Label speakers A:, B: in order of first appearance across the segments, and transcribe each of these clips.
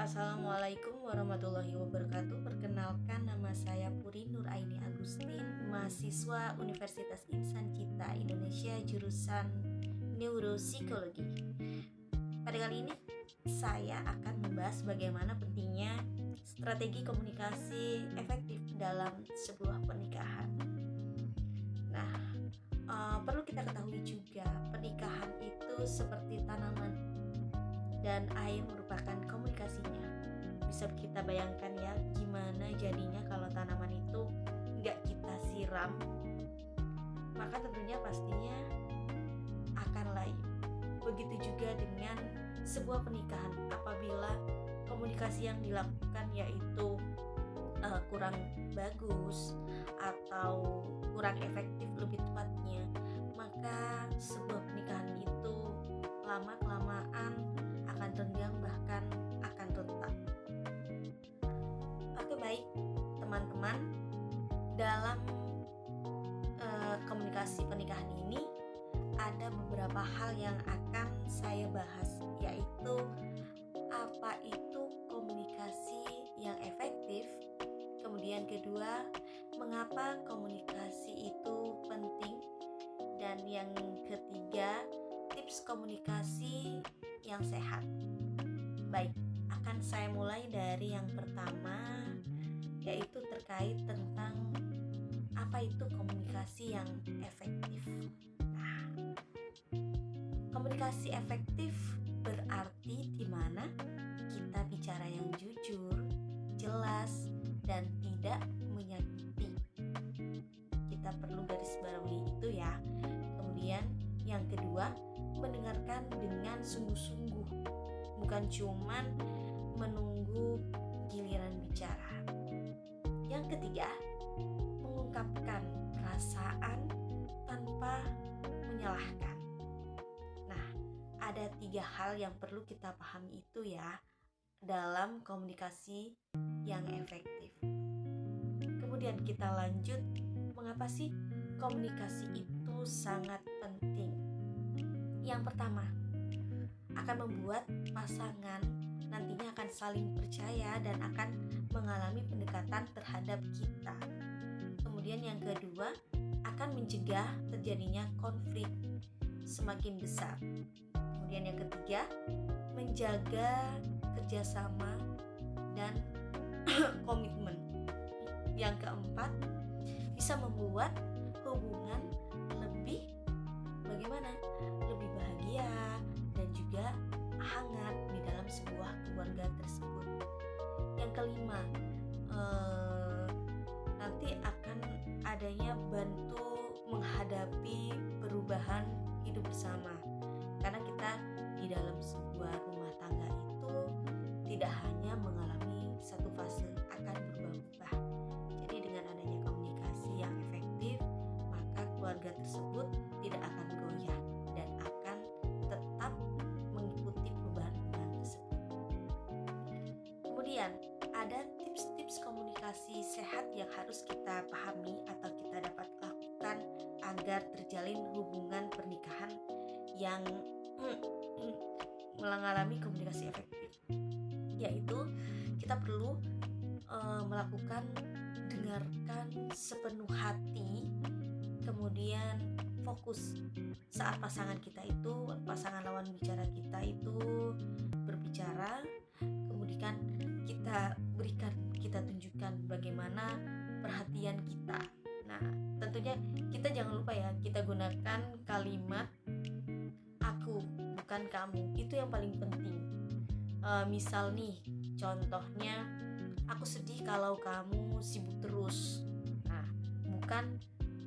A: Assalamualaikum warahmatullahi wabarakatuh. Perkenalkan, nama saya Puri Nur Aini Agustin, mahasiswa Universitas Insan Cipta Indonesia, jurusan Neuropsikologi. Pada kali ini saya akan membahas bagaimana pentingnya strategi komunikasi efektif dalam sebuah pernikahan. Nah, perlu kita ketahui juga, pernikahan itu seperti tanaman dan air merupakan komunikasinya. Bisa kita bayangkan ya, gimana jadinya kalau tanaman itu nggak kita siram, maka tentunya pastinya akan layu. Begitu juga dengan sebuah pernikahan, apabila komunikasi yang dilakukan yaitu kurang bagus atau kurang efektif lebih tepatnya, maka sebuah pernikahan itu lama-kelamaan akan renggang, bahkan akan retak. Oke, baik teman-teman, dalam komunikasi pernikahan ini ada beberapa hal yang akan saya bahas, yaitu apa itu komunikasi yang efektif, kemudian kedua, mengapa komunikasi itu penting, dan yang ketiga, tips komunikasi yang sehat. Baik, akan saya mulai dari yang pertama, yaitu terkait tentang apa itu komunikasi yang efektif. Nah, komunikasi efektif berarti di mana kita bicara yang jujur, jelas, dan tidak menyakiti. Kita perlu garis bawahi itu ya. Kemudian yang kedua, mendengarkan dengan sungguh-sungguh, bukan cuman menunggu giliran bicara. Yang ketiga, mengungkapkan perasaan tanpa menyalahkan. Nah, ada 3 hal yang perlu kita pahami itu ya dalam komunikasi yang efektif. Kemudian kita lanjut, mengapa sih komunikasi itu sangat penting? Yang pertama, akan membuat pasangan nantinya akan saling percaya dan akan mengalami pendekatan terhadap kita. Kemudian yang kedua, akan mencegah terjadinya konflik semakin besar. Kemudian yang ketiga, menjaga kerjasama dan komitmen. Yang keempat, bisa membuat hubungan lebih bagaimana? Lebih bahagia dan juga hangat di dalam sebuah keluarga tersebut. Yang kelima, nanti akan adanya bantu menghadapi perubahan hidup bersama. Karena kita di dalam sebuah rumah tangga itu tidak hanya mengalami satu fase, akan berubah-ubah. Jadi dengan adanya komunikasi yang efektif, maka keluarga tersebut tidak akan goyah dan akan tetap mengikuti perubahan-perubahan tersebut. Kemudian ada tips-tips komunikasi sehat yang harus kita pahami atau kita dapat lakukan agar terjalin hubungan pernikahan yang mengalami komunikasi efektif, yaitu kita perlu melakukan dengarkan sepenuh hati, kemudian fokus saat pasangan lawan bicara kita itu berbicara, kemudian kita tunjukkan bagaimana perhatian kita. Nah, tentunya kita jangan lupa ya, kita gunakan kalimat aku, bukan kamu. Itu yang paling penting. Misal nih, contohnya, aku sedih kalau kamu sibuk terus. Nah, bukan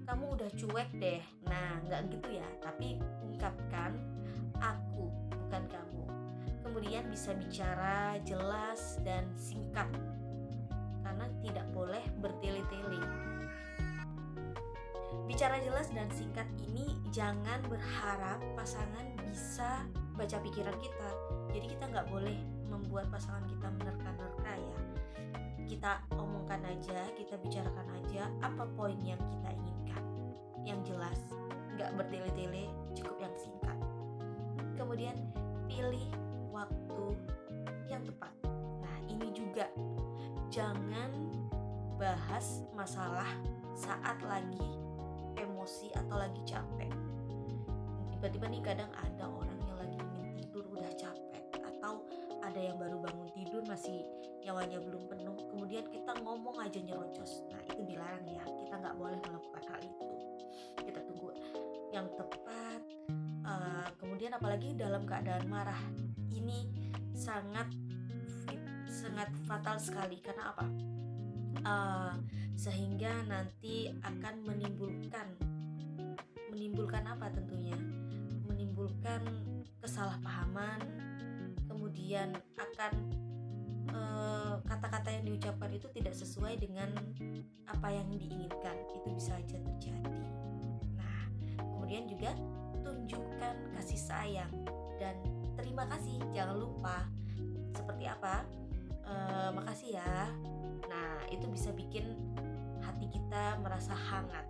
A: kamu udah cuek deh. Nah, nggak gitu ya. Tapi ungkapkan aku, bukan kamu. Kemudian bisa bicara jelas dan singkat, karena tidak boleh bertele-tele. Bicara jelas dan singkat ini jangan berharap pasangan bisa baca pikiran kita. Jadi kita nggak boleh membuat pasangan kita menerka-nerka ya. Kita omongkan aja, kita bicarakan aja apa poin yang kita inginkan. Yang jelas, nggak bertele-tele, cukup yang singkat. Kemudian pilih waktu yang tepat. Nah, jangan bahas masalah saat lagi emosi atau lagi capek. Tiba-tiba nih kadang ada orang yang lagi ingin tidur udah capek, atau ada yang baru bangun tidur masih nyawanya belum penuh, kemudian kita ngomong aja nyerocos. Nah itu dilarang ya, kita nggak boleh melakukan hal itu. Kita tunggu yang tepat. Kemudian apalagi dalam keadaan marah, ini sangat fatal sekali. Karena apa? Sehingga nanti akan menimbulkan apa tentunya? Menimbulkan kesalahpahaman, kemudian akan kata-kata yang diucapkan itu tidak sesuai dengan apa yang diinginkan. Itu bisa aja terjadi. Nah, kemudian juga tunjukkan kasih sayang dan terima kasih. Jangan lupa. Seperti apa? Makasih ya. Nah, itu bisa bikin hati kita merasa hangat.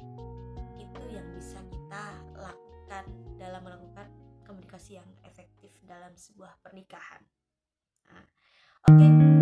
A: Itu yang bisa kita lakukan dalam melakukan komunikasi yang efektif dalam sebuah pernikahan. Nah, oke.